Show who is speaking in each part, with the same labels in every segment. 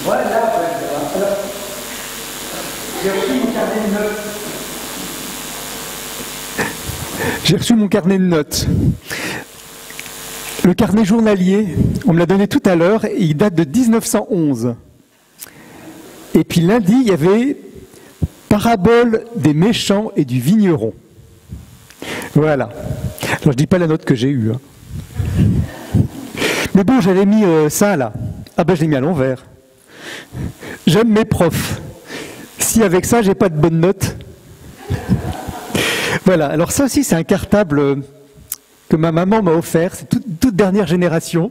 Speaker 1: Voilà. J'ai reçu mon carnet de notes.
Speaker 2: J'ai reçu mon carnet de notes. Le carnet journalier, on me l'a donné tout à l'heure, et il date de 1911. Et puis lundi, il y avait Parabole des méchants et du vigneron. Voilà. Alors je ne dis pas la note que j'ai eue. Hein. Mais bon, j'avais mis ça là. Ah ben je l'ai mis à l'envers. J'aime mes profs. Si avec ça, j'ai pas de bonne note. Voilà. Alors ça aussi, c'est un cartable que ma maman m'a offert. C'est toute dernière génération.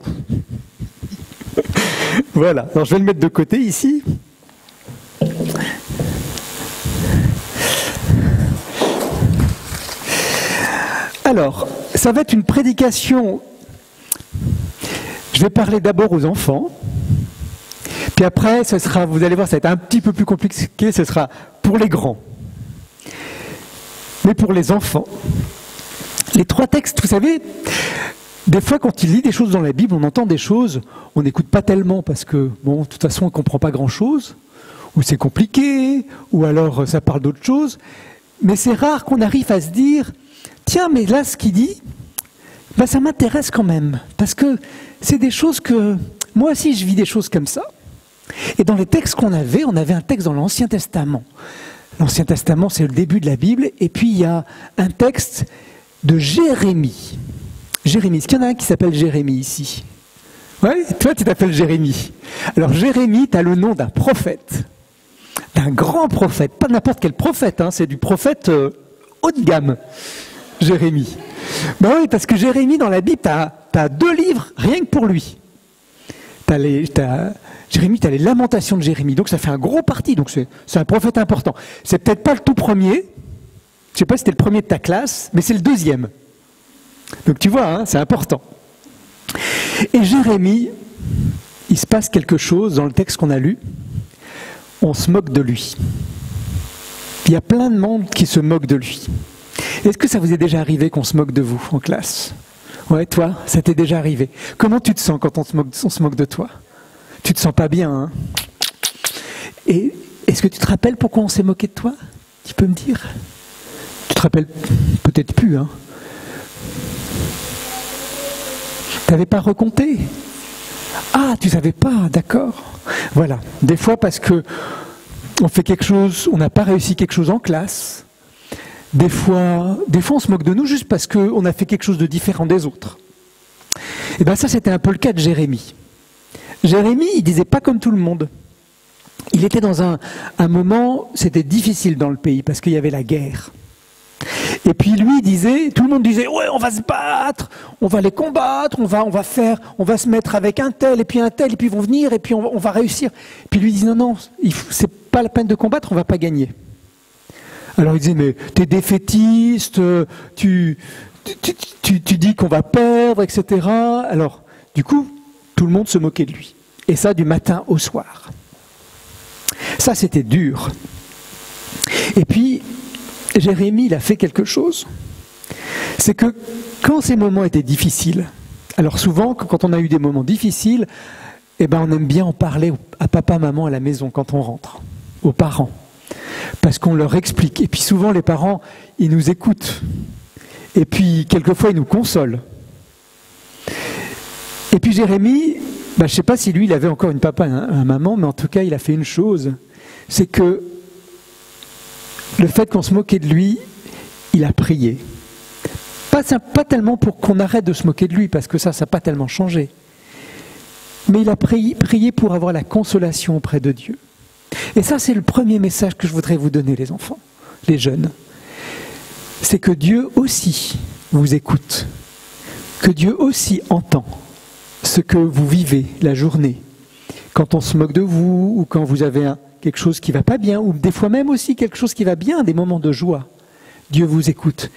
Speaker 2: Voilà. Alors je vais le mettre de côté ici. Alors, ça va être une prédication. Je vais parler d'abord aux enfants. Puis après, ce sera, vous allez voir, ça va être un petit peu plus compliqué, ce sera pour les grands. Mais pour les enfants, les trois textes, vous savez, des fois quand il lit des choses dans la Bible, on entend des choses, on n'écoute pas tellement parce que, bon, de toute façon, on ne comprend pas grand-chose, ou c'est compliqué, ou alors ça parle d'autre chose. Mais c'est rare qu'on arrive à se dire, tiens, mais là, ce qu'il dit, ben, ça m'intéresse quand même, parce que c'est des choses que, moi aussi, je vis des choses comme ça. Et dans les textes qu'on avait, on avait un texte dans l'Ancien Testament. L'Ancien Testament, c'est le début de la Bible, et puis il y a un texte de Jérémie. Jérémie, est-ce qu'il y en a un qui s'appelle Jérémie ici? Ouais, toi, tu t'appelles Jérémie. Alors Jérémie, tu as le nom d'un prophète, d'un grand prophète, pas n'importe quel prophète, hein, c'est du prophète haut de gamme, Jérémie. Ben oui, parce que Jérémie, dans la Bible, tu as 2 livres rien que pour lui. Jérémie, tu as les Lamentations de Jérémie, donc ça fait un gros parti, donc c'est un prophète important. C'est peut-être pas le tout premier, je ne sais pas si c'était le premier de ta classe, mais c'est le 2e. Donc tu vois, hein, c'est important. Et Jérémie, il se passe quelque chose dans le texte qu'on a lu, on se moque de lui. Il y a plein de monde qui se moque de lui. Est-ce que ça vous est déjà arrivé qu'on se moque de vous en classe? Ouais, toi, ça t'est déjà arrivé. Comment tu te sens quand on se moque de toi? Tu te sens pas bien, hein? Et est-ce que tu te rappelles pourquoi on s'est moqué de toi? Tu peux me dire? Tu te rappelles peut-être plus, hein? Tu n'avais pas recompté? Ah, tu savais pas, d'accord. Voilà. Des fois parce que on fait quelque chose, on n'a pas réussi quelque chose en classe. Des fois, on se moque de nous juste parce qu'on a fait quelque chose de différent des autres. Et bien ça, c'était un peu le cas de Jérémie. Jérémie, il disait pas comme tout le monde. Il était dans un moment, c'était difficile dans le pays parce qu'il y avait la guerre. Et puis lui, il disait, tout le monde disait, ouais, on va se battre, on va les combattre, on va se mettre avec un tel, et puis ils vont venir, et puis on va réussir. Puis lui, il dit, non, c'est pas la peine de combattre, on va pas gagner. Alors il disait, mais t'es défaitiste, tu dis qu'on va perdre, etc. Alors, du coup, tout le monde se moquait de lui. Et ça, du matin au soir. Ça, c'était dur. Et puis, Jérémie, il a fait quelque chose. C'est que quand ces moments étaient difficiles, alors souvent, quand on a eu des moments difficiles, eh ben, on aime bien en parler à papa, maman à la maison quand on rentre, aux parents. Parce qu'on leur explique. Et puis souvent, les parents, ils nous écoutent. Et puis, quelquefois, ils nous consolent. Et puis Jérémie, je ne sais pas si lui, il avait encore une papa et une maman, mais en tout cas, il a fait une chose. C'est que le fait qu'on se moquait de lui, il a prié. Pas tellement pour qu'on arrête de se moquer de lui, parce que ça n'a pas tellement changé. Mais il a prié pour avoir la consolation auprès de Dieu. Et ça, c'est le premier message que je voudrais vous donner, les enfants, les jeunes. C'est que Dieu aussi vous écoute, que Dieu aussi entend ce que vous vivez la journée, quand on se moque de vous, ou quand vous avez quelque chose qui ne va pas bien, ou des fois même aussi quelque chose qui va bien, des moments de joie. Dieu vous écoute.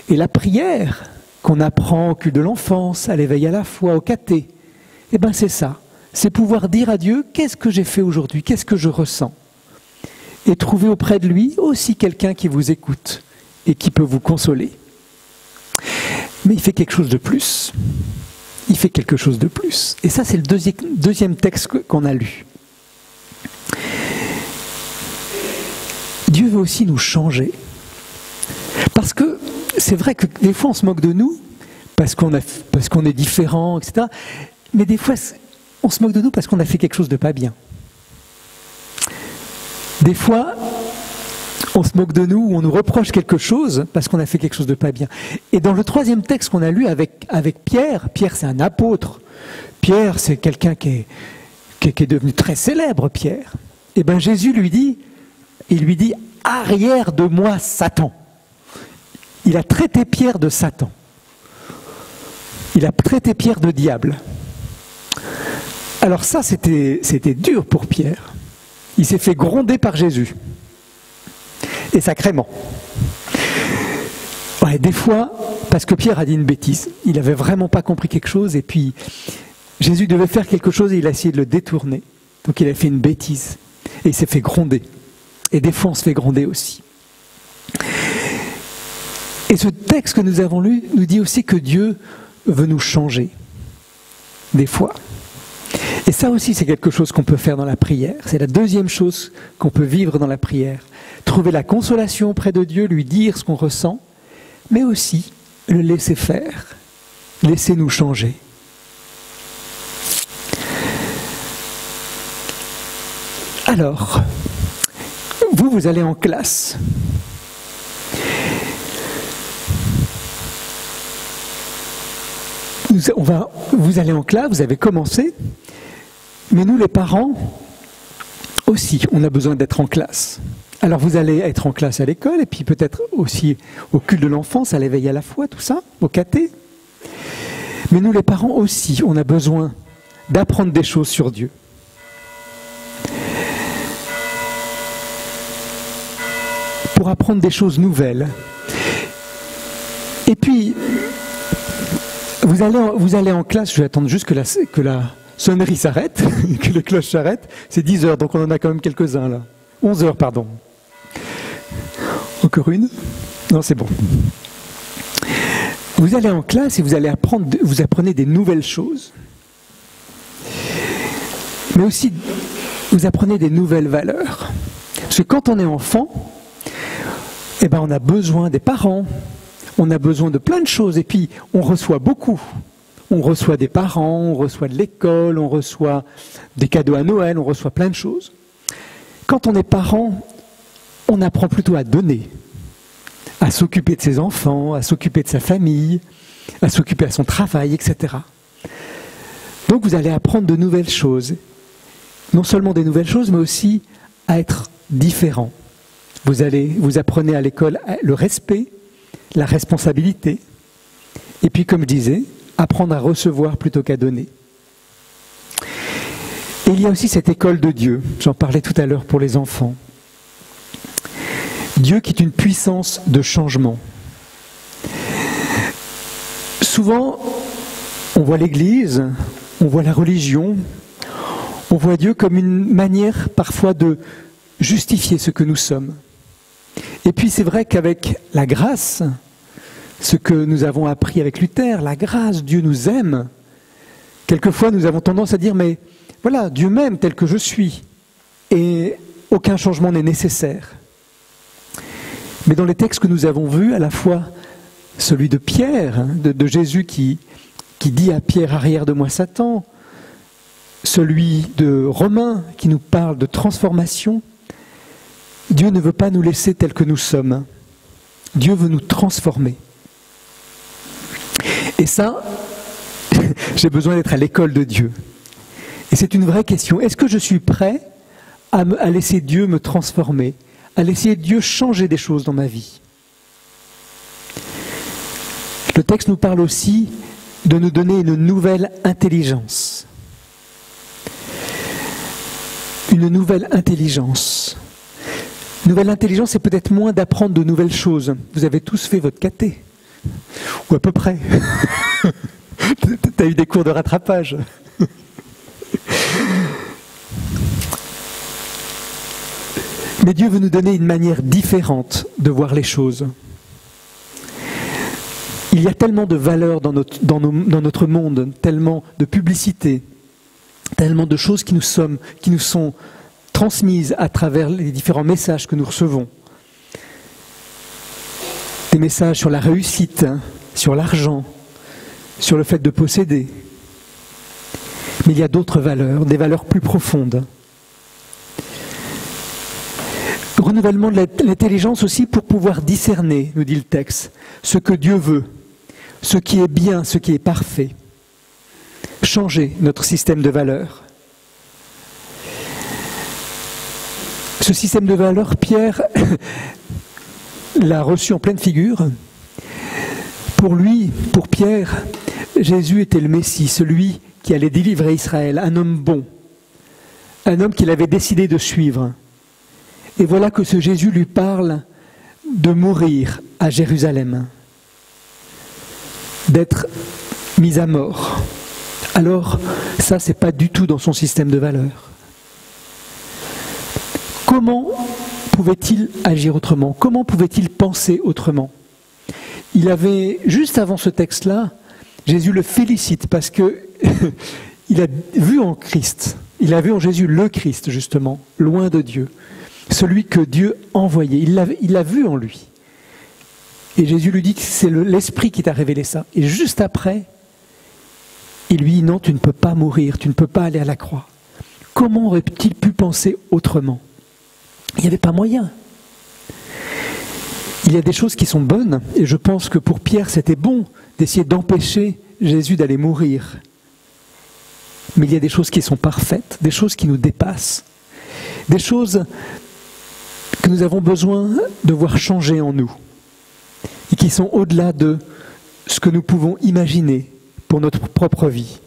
Speaker 2: Et la prière qu'on apprend au culte de l'enfance, à l'éveil à la foi, au caté, eh bien c'est ça. C'est pouvoir dire à Dieu, qu'est-ce que j'ai fait aujourd'hui, qu'est-ce que je ressens? Et trouver auprès de lui aussi quelqu'un qui vous écoute et qui peut vous consoler. Mais il fait quelque chose de plus. il fait quelque chose de plus. Et ça, c'est le deuxième texte qu'on a lu. Dieu veut aussi nous changer. Parce que c'est vrai que des fois, on se moque de nous, parce qu'on est différent, etc. Mais des fois, on se moque de nous parce qu'on a fait quelque chose de pas bien. Des fois, on se moque de nous ou on nous reproche quelque chose parce qu'on a fait quelque chose de pas bien. Et dans le troisième texte qu'on a lu avec Pierre, Pierre c'est un apôtre. Pierre c'est quelqu'un qui est devenu très célèbre, Pierre. Et bien Jésus lui dit, arrière de moi Satan. Il a traité Pierre de Satan. Il a traité Pierre de diable. Alors ça c'était dur pour Pierre. Il s'est fait gronder par Jésus. Et sacrément. Ouais, des fois, parce que Pierre a dit une bêtise, il n'avait vraiment pas compris quelque chose, et puis Jésus devait faire quelque chose et il a essayé de le détourner. Donc il a fait une bêtise, et il s'est fait gronder. Et des fois, on se fait gronder aussi. Et ce texte que nous avons lu nous dit aussi que Dieu veut nous changer, des fois. Et ça aussi, c'est quelque chose qu'on peut faire dans la prière. C'est la deuxième chose qu'on peut vivre dans la prière. Trouver la consolation auprès de Dieu, lui dire ce qu'on ressent, mais aussi le laisser faire, laisser nous changer. Alors, vous allez en classe. Vous allez en classe, vous avez commencé, mais nous les parents aussi, on a besoin d'être en classe. Alors vous allez être en classe à l'école, et puis peut-être aussi au culte de l'enfance, à l'éveil à la foi, tout ça, au caté. Mais nous les parents aussi, on a besoin d'apprendre des choses sur Dieu. Pour apprendre des choses nouvelles. Et puis, vous allez en classe, je vais attendre juste que la sonnerie s'arrête, que les cloches s'arrêtent. C'est 10 heures, donc on en a quand même quelques-uns là. 11 heures, pardon. Encore une? Non, c'est bon. Vous allez en classe et vous apprenez des nouvelles choses. Mais aussi, vous apprenez des nouvelles valeurs. Parce que quand on est enfant, eh ben, on a besoin des parents, on a besoin de plein de choses, et puis on reçoit beaucoup. On reçoit des parents, on reçoit de l'école, on reçoit des cadeaux à Noël, on reçoit plein de choses. Quand on est parent, on apprend plutôt à donner, à s'occuper de ses enfants, à s'occuper de sa famille, à s'occuper de son travail, etc. Donc vous allez apprendre de nouvelles choses. Non seulement des nouvelles choses, mais aussi à être différent. Vous apprenez à l'école le respect, la responsabilité, et puis comme je disais, apprendre à recevoir plutôt qu'à donner. Et il y a aussi cette école de Dieu, j'en parlais tout à l'heure pour les enfants. Dieu qui est une puissance de changement. Souvent, on voit l'Église, on voit la religion, on voit Dieu comme une manière parfois de justifier ce que nous sommes. Et puis c'est vrai qu'avec la grâce, ce que nous avons appris avec Luther, la grâce, Dieu nous aime. Quelquefois nous avons tendance à dire, mais voilà, Dieu m'aime tel que je suis, et aucun changement n'est nécessaire. Mais dans les textes que nous avons vus, à la fois celui de Pierre, de Jésus qui dit à Pierre, arrière de moi Satan, celui de Romains qui nous parle de transformation, Dieu ne veut pas nous laisser tels que nous sommes. Dieu veut nous transformer. Et ça, j'ai besoin d'être à l'école de Dieu. Et c'est une vraie question. Est-ce que je suis prêt à laisser Dieu me transformer, à laisser Dieu changer des choses dans ma vie? Le texte nous parle aussi de nous donner une nouvelle intelligence. Une nouvelle intelligence. Nouvelle intelligence, c'est peut-être moins d'apprendre de nouvelles choses. Vous avez tous fait votre caté. Ou à peu près. Tu as eu des cours de rattrapage. Mais Dieu veut nous donner une manière différente de voir les choses. Il y a tellement de valeurs dans notre monde, tellement de publicité, tellement de choses qui nous sont transmises à travers les différents messages que nous recevons. Des messages sur la réussite, sur l'argent, sur le fait de posséder. Mais il y a d'autres valeurs, des valeurs plus profondes. Renouvellement de l'intelligence aussi pour pouvoir discerner, nous dit le texte, ce que Dieu veut, ce qui est bien, ce qui est parfait. Changer notre système de valeurs. Ce système de valeurs, Pierre l'a reçu en pleine figure. Pour lui, pour Pierre, Jésus était le Messie, celui qui allait délivrer Israël, un homme bon, un homme qu'il avait décidé de suivre. Et voilà que ce Jésus lui parle de mourir à Jérusalem, d'être mis à mort. Alors, ça, c'est pas du tout dans son système de valeurs. Comment pouvait-il agir autrement? Comment pouvait-il penser autrement? Il avait, juste avant ce texte-là, Jésus le félicite parce que il a vu en Christ, il a vu en Jésus le Christ, justement, loin de Dieu. Celui que Dieu envoyait, il l'a vu en lui. Et Jésus lui dit que c'est l'Esprit qui t'a révélé ça. Et juste après, il lui dit non, tu ne peux pas mourir, tu ne peux pas aller à la croix. Comment aurait-il pu penser autrement? Il n'y avait pas moyen. Il y a des choses qui sont bonnes, et je pense que pour Pierre, c'était bon d'essayer d'empêcher Jésus d'aller mourir. Mais il y a des choses qui sont parfaites, des choses qui nous dépassent, des choses que nous avons besoin de voir changer en nous et qui sont au-delà de ce que nous pouvons imaginer pour notre propre vie.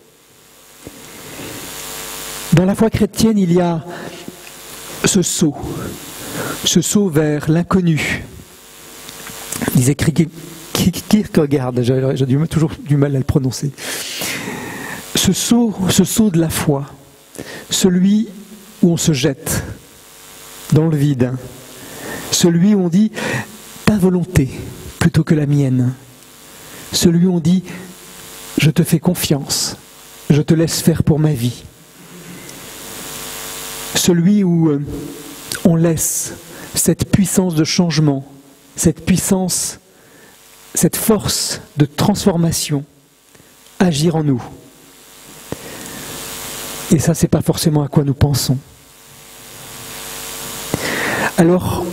Speaker 2: Dans la foi chrétienne, il y a ce saut vers l'inconnu. Disait Kierkegaard, j'ai toujours du mal à le prononcer. Ce saut de la foi, celui où on se jette dans le vide, celui où on dit ta volonté plutôt que la mienne, celui où on dit je te fais confiance, je te laisse faire pour ma vie, celui où on laisse cette puissance de changement, cette puissance, cette force de transformation agir en nous. Et ça, c'est pas forcément à quoi nous pensons. Alors,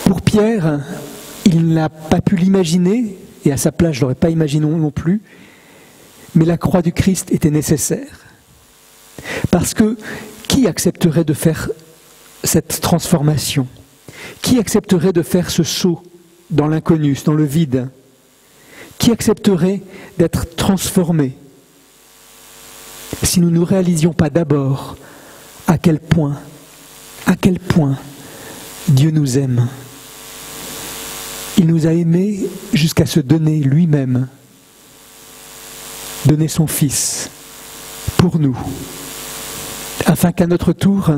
Speaker 2: pour Pierre, il n'a pas pu l'imaginer, et à sa place, je ne l'aurais pas imaginé non plus, mais la croix du Christ était nécessaire. Parce que qui accepterait de faire cette transformation? Qui accepterait de faire ce saut dans l'inconnu, dans le vide? Qui accepterait d'être transformé si nous ne réalisions pas d'abord à quel point Dieu nous aime? Il nous a aimés jusqu'à se donner lui-même, donner son Fils pour nous, afin qu'à notre tour,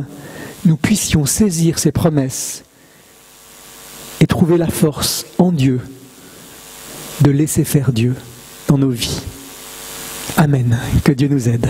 Speaker 2: nous puissions saisir ses promesses et trouver la force en Dieu de laisser faire Dieu dans nos vies. Amen. Que Dieu nous aide.